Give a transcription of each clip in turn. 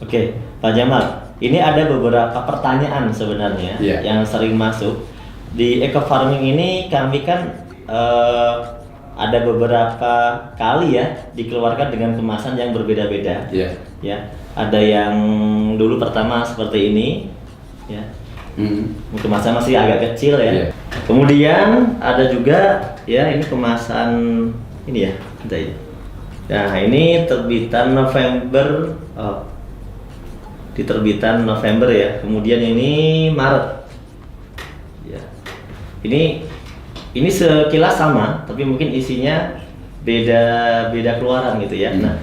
Oke, Pak Jamal, ini ada beberapa pertanyaan sebenarnya Iya. yang sering masuk. Di eco farming ini kami kan ada beberapa kali ya dikeluarkan dengan kemasan yang berbeda-beda. Iya. Ya, ada yang dulu pertama seperti ini, ya. Kemasan masih agak kecil ya. Iya. Kemudian ada juga ya ini kemasan ini ya, ada ya. Nah, ini terbitan November. Di terbitan November ya. Kemudian ini Maret. Ya. Ini sekilas sama, tapi mungkin isinya beda keluaran gitu ya. Nah,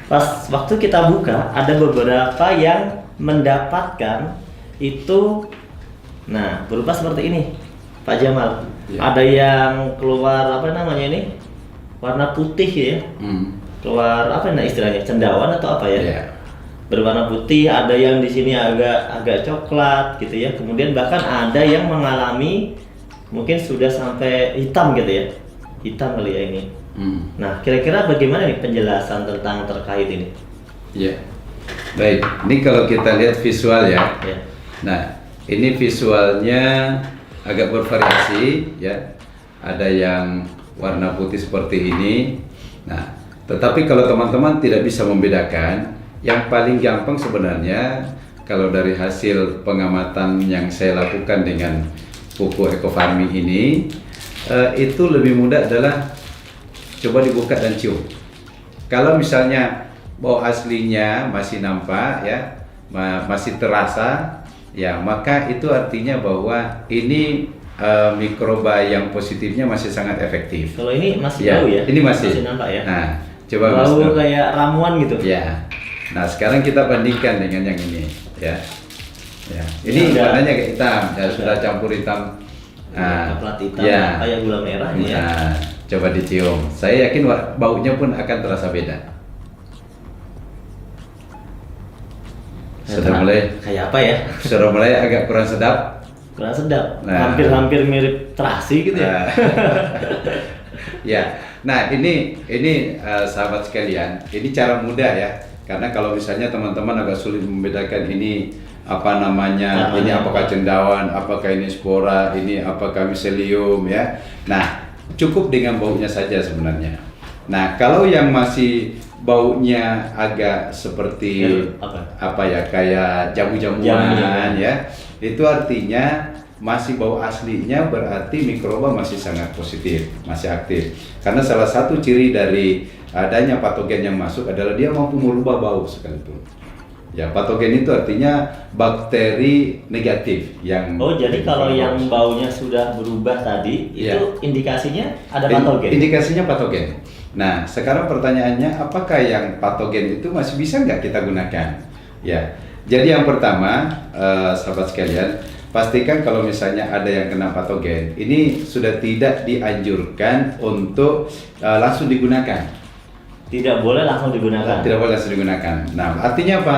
pas waktu kita buka ada beberapa yang mendapatkan itu, nah berupa seperti ini, Pak Jamal. Ya. Ada yang keluar apa namanya ini, warna putih ya. Keluar apa nah istilahnya, cendawan atau apa ya? Ya. Berwarna putih, ada yang di sini agak coklat gitu ya. Kemudian bahkan ada yang mengalami mungkin sudah sampai hitam gitu ya. Hitam kali ya ini. Nah, kira-kira bagaimana nih penjelasan tentang terkait ini? Ya. Baik, ini kalau kita lihat visual ya. Ya. Nah, ini visualnya agak bervariasi ya. Ada yang warna putih seperti ini. Nah, tetapi kalau teman-teman tidak bisa membedakan, yang paling gampang sebenarnya kalau dari hasil pengamatan yang saya lakukan dengan pupuk eco farming ini, itu lebih mudah adalah coba dibuka dan cium. Kalau misalnya bau aslinya masih nampak ya, masih terasa ya, maka itu artinya bahwa ini mikroba yang positifnya masih sangat efektif. Kalau ini masih Ya, bau ya? ini masih nampak ya? Nah, coba Mas bau Nur. kayak ramuan gitu. Ya. Nah, sekarang kita bandingkan dengan yang ini, ya. Ya. Ini Ini warnanya kayak hitam, ya sudah campur hitam. Coklat hitam, ya. kayak gula merah ini ya. Nah, coba dicium. Saya yakin baunya pun akan terasa beda. Sudah mulai Kayak apa ya? sudah mulai agak kurang sedap. Kurang sedap. Nah. Hampir mirip terasi gitu ya. Nah, ya. Nah, ini sahabat sekalian, ini cara mudah ya. Karena kalau misalnya teman-teman agak sulit membedakan ini apa namanya, ini apakah cendawan, apakah ini spora, ini apakah miselium ya. Nah, cukup dengan baunya saja sebenarnya. Nah, kalau yang masih baunya agak seperti apa ya, kayak jamu-jamuan ya, itu artinya masih bau aslinya, berarti mikroba masih sangat positif, masih aktif. Karena salah satu ciri dari adanya patogen yang masuk adalah dia mampu merubah bau sekalipun. Ya, patogen itu artinya bakteri negatif yang. Oh, jadi kalau yang baunya sudah berubah tadi, Ya, itu indikasinya ada patogen? Indikasinya patogen. Nah, sekarang pertanyaannya, apakah yang patogen itu masih bisa nggak kita gunakan? Ya, jadi yang pertama, sahabat sekalian, pastikan kalau misalnya ada yang kena patogen, ini sudah tidak dianjurkan untuk langsung digunakan. Tidak boleh langsung digunakan? Tidak boleh langsung digunakan. Nah, artinya apa?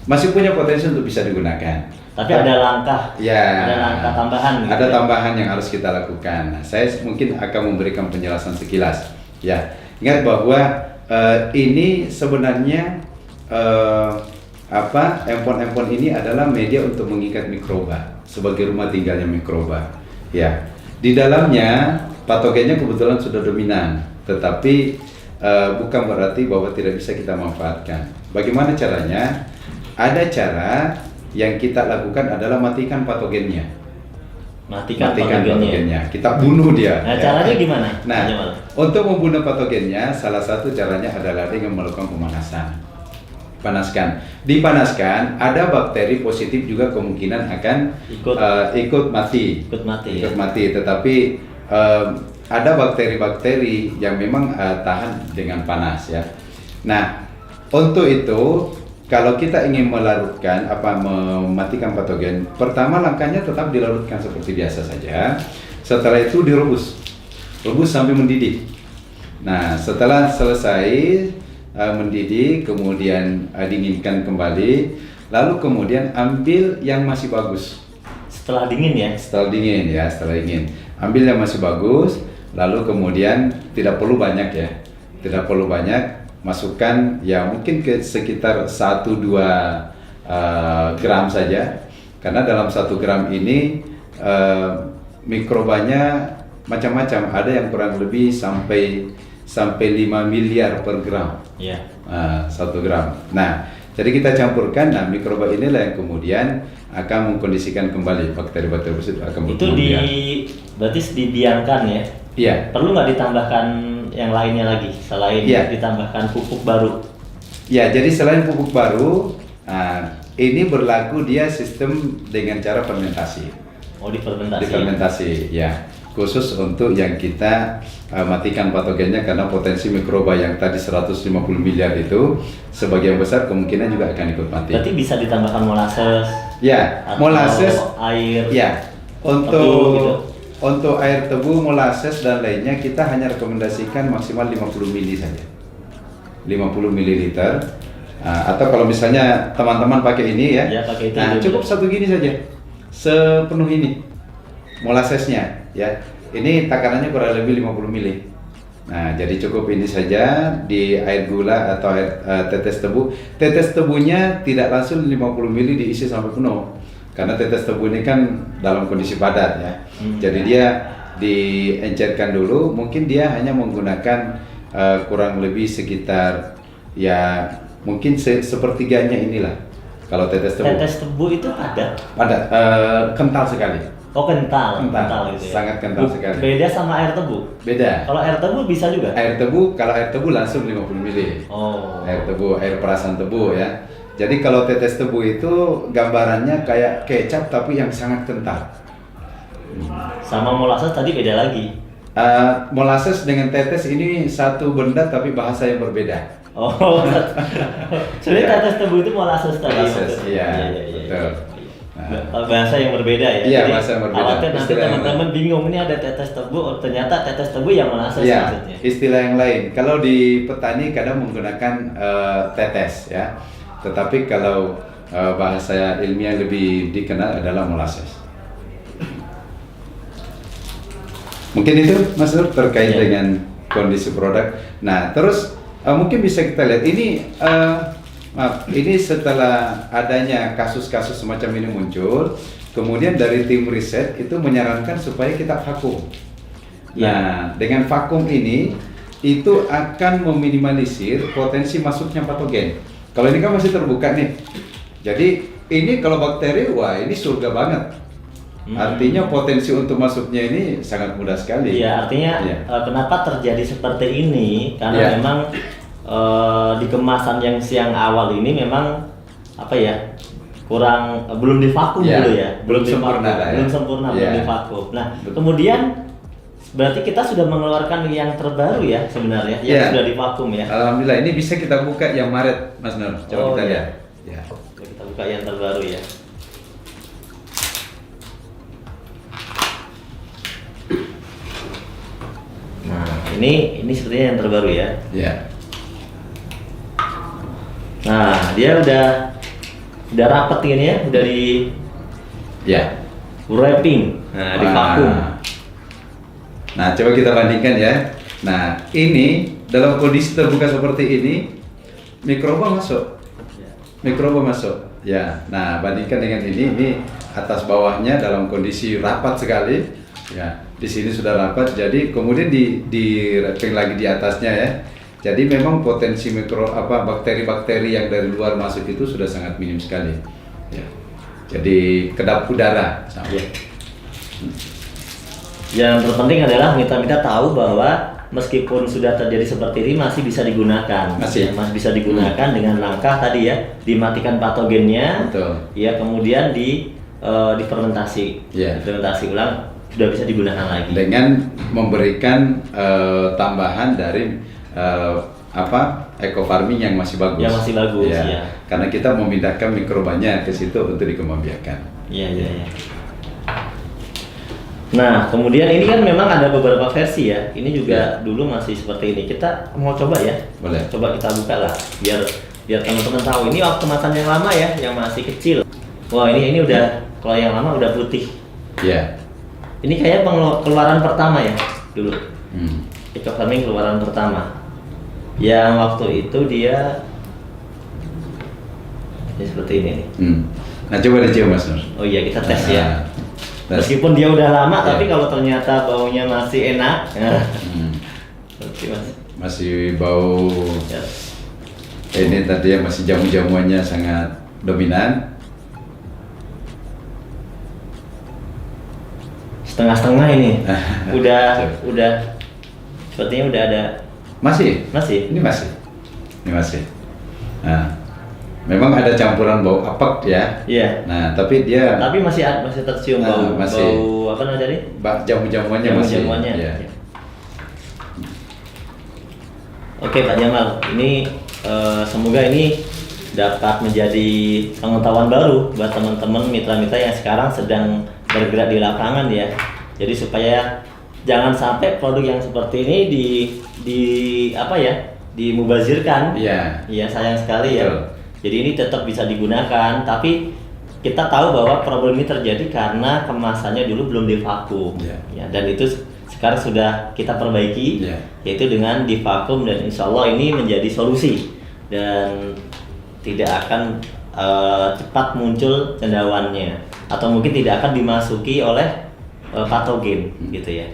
Masih punya potensi untuk bisa digunakan. Tapi ada langkah, ya, ada langkah tambahan gitu. Ada tambahan yang harus kita lakukan. Nah, saya mungkin akan memberikan penjelasan sekilas. Ya, ingat bahwa ini sebenarnya empon-empon ini adalah media untuk mengikat mikroba sebagai rumah tinggalnya mikroba. Ya, di dalamnya patogennya kebetulan sudah dominan, tetapi bukan berarti bahwa tidak bisa kita manfaatkan. Bagaimana caranya? Ada cara yang kita lakukan adalah matikan patogennya. Matikan patogennya. Kita bunuh dia. Nah, caranya gimana? Nah, untuk membunuh patogennya, salah satu caranya adalah dengan melakukan pemanasan. Dipanaskan, ada bakteri positif juga kemungkinan akan ikut mati. Tetapi ada bakteri-bakteri yang memang tahan dengan panas ya. Nah, untuk itu kalau kita ingin mematikan patogen, pertama langkahnya tetap dilarutkan seperti biasa saja. Setelah itu rebus sampai mendidih. Nah, setelah selesai mendidih, kemudian dinginkan kembali, lalu kemudian ambil yang masih bagus. Setelah dingin ya? Setelah dingin, ambil yang masih bagus, lalu kemudian tidak perlu banyak ya, masukkan ya mungkin ke sekitar 1-2 gram saja, karena dalam 1 gram ini mikrobanya macam-macam, ada yang kurang lebih sampai 5 miliar per gram. Iya. 1 gram. Nah, jadi kita campurkan, nah mikroba inilah yang kemudian akan mengkondisikan kembali bakteri-bakteri tersebut akan Itu berkembang. berarti dibiarkan ya? Iya. Perlu nggak ditambahkan yang lainnya lagi selain Iya. ditambahkan pupuk baru? Ya, jadi selain pupuk baru, ini berlaku dia sistem dengan cara fermentasi. Oh, difermentasi. Difermentasi, ya. Khusus untuk yang kita matikan patogennya, karena potensi mikroba yang tadi 150 miliar itu sebagian besar kemungkinan juga akan ikut mati. Berarti bisa ditambahkan molasses. Ya, Atau molasses, air. ya. Tebu gitu. Untuk air tebu, molasses dan lainnya kita hanya rekomendasikan maksimal 50 mili saja. 50 mililiter. Atau kalau misalnya teman-teman pakai ini ya, Ya, pakai itu nah dulu. cukup satu gini saja, sepenuh ini molassesnya ya. Ini takarannya kurang lebih 50 mili. Nah, jadi cukup ini saja di air gula atau air tetes tebu. Tetes tebunya tidak langsung 50 mili diisi sampai penuh, karena tetes tebu ini kan dalam kondisi padat ya. Jadi dia diencerkan dulu, mungkin dia hanya menggunakan kurang lebih sekitar ya mungkin sepertiganya inilah. Kalau tetes tebu Tetes tebu itu padat. padat, kental sekali. Oh, kental gitu ya. Sangat kental sekali. Beda sama air tebu. Beda. Kalau air tebu bisa juga? Air tebu, kalau air tebu langsung 50 mili. Oh. Air tebu, air perasan tebu ya. Jadi kalau tetes tebu itu gambarannya kayak kecap tapi yang sangat kental. Sama molasses tadi beda lagi. Molasses dengan tetes ini satu benda tapi bahasa yang berbeda. Oh. Sebenarnya Ya. tetes tebu itu molasses tadi. Molasses, iya, betul. Bahasa yang berbeda ya. Iya, Jadi, bahasa yang berbeda. khawatir nanti Istilah yang teman-teman bingung ini ada tetes tebu, oh, ternyata tetes tebu yang molasses Iya, maksudnya. istilah yang lain. Kalau di petani kadang menggunakan tetes ya. Tetapi kalau bahasa ilmiah lebih dikenal adalah molasses. Mungkin itu Mas Nur terkait Iya. dengan kondisi produk. Nah, terus mungkin bisa kita lihat ini maaf, ini setelah adanya kasus-kasus semacam ini muncul, kemudian dari tim riset itu menyarankan supaya kita vakum. Nah, dengan vakum ini itu akan meminimalisir potensi masuknya patogen. Kalau ini kan masih terbuka nih. Jadi ini kalau bakteri, wah ini surga banget. Artinya potensi untuk masuknya ini sangat mudah sekali. Iya, artinya Iya. Kenapa terjadi seperti ini? Karena Iya. memang di kemasan yang siang awal ini memang apa ya, kurang belum divakum Iya, dulu ya, belum sempurna lah ya. belum sempurna, Iya. belum divakum. Nah, kemudian berarti kita sudah mengeluarkan yang terbaru ya sebenarnya, yang Iya. sudah divakum ya. Alhamdulillah, ini bisa kita buka yang Maret, Mas Nur. Coba Oh, kita iya. lihat. Ya. Kita buka yang terbaru ya. Nah, ini sepertinya yang terbaru ya. Ya. Nah, dia udah rapet ini ya, udah di Ya. wrapping, nah di vakum. Nah, coba kita bandingkan ya. Nah, ini dalam kondisi terbuka seperti ini, mikroba masuk. Mikroba masuk. Ya. Nah, bandingkan dengan ini atas bawahnya dalam kondisi rapat sekali. Ya. Di sini sudah rapat, jadi kemudian di wrapping lagi di atasnya ya. Jadi memang potensi bakteri-bakteri yang dari luar masuk itu sudah sangat minim sekali. Ya. Jadi kedap udara. Ya. Yang terpenting adalah kita tahu bahwa meskipun sudah terjadi seperti ini masih bisa digunakan. Masih. Ya, masih bisa digunakan dengan langkah tadi ya, dimatikan patogennya. Betul. Ya, kemudian difermentasi. Ya. Difermentasi ulang sudah bisa digunakan lagi. Dengan memberikan tambahan dari eco farming yang masih bagus. Yang masih bagus, ya. Karena kita memindahkan mikrobanya ke situ untuk dikembangbiakan. Iya. Nah, kemudian ini kan memang ada beberapa versi ya. Ini juga dulu masih seperti ini. Kita mau coba ya. Boleh. Coba kita buka lah, biar teman-teman tahu. Ini waktu kemasan yang lama ya, yang masih kecil. Wah, ini udah, kalau yang lama udah putih. Ya. Ini kayak keluaran pertama ya dulu. Eco farming keluaran pertama. Yang waktu itu dia Ya, seperti ini nih. Nah, coba dicium Mas Nur. Oh iya, kita tes ya. Tes. Meskipun dia udah lama, Ya. tapi kalau ternyata baunya masih enak, ya. Oke Mas. Masih bau. Ya. Ini tadi ya masih jamu-jamuannya sangat dominan. Setengah-setengah ini. udah sepertinya udah ada. Masih? Masih. Ini masih. Nah, memang ada campuran bau apek ya. Iya. Nah, tapi dia Tapi masih tercium bau masih. bau apa namanya tadi? Jamu-jamuannya masih. Jamu-jamuannya. Ya. Oke Pak Jamal, ini semoga ini dapat menjadi pengetahuan baru buat teman-teman mitra-mitra yang sekarang sedang bergerak di lapangan ya. Jadi supaya jangan sampai produk yang seperti ini dimubazirkan. Iya. Iya, sayang sekali ya. Betul. Jadi ini tetap bisa digunakan, tapi kita tahu bahwa problem ini terjadi karena kemasannya dulu belum divakum. Iya. Ya, dan itu sekarang sudah kita perbaiki, Iya. yaitu dengan divakum, dan insya Allah ini menjadi solusi dan tidak akan cepat muncul cendawannya, atau mungkin tidak akan dimasuki oleh patogen gitu ya.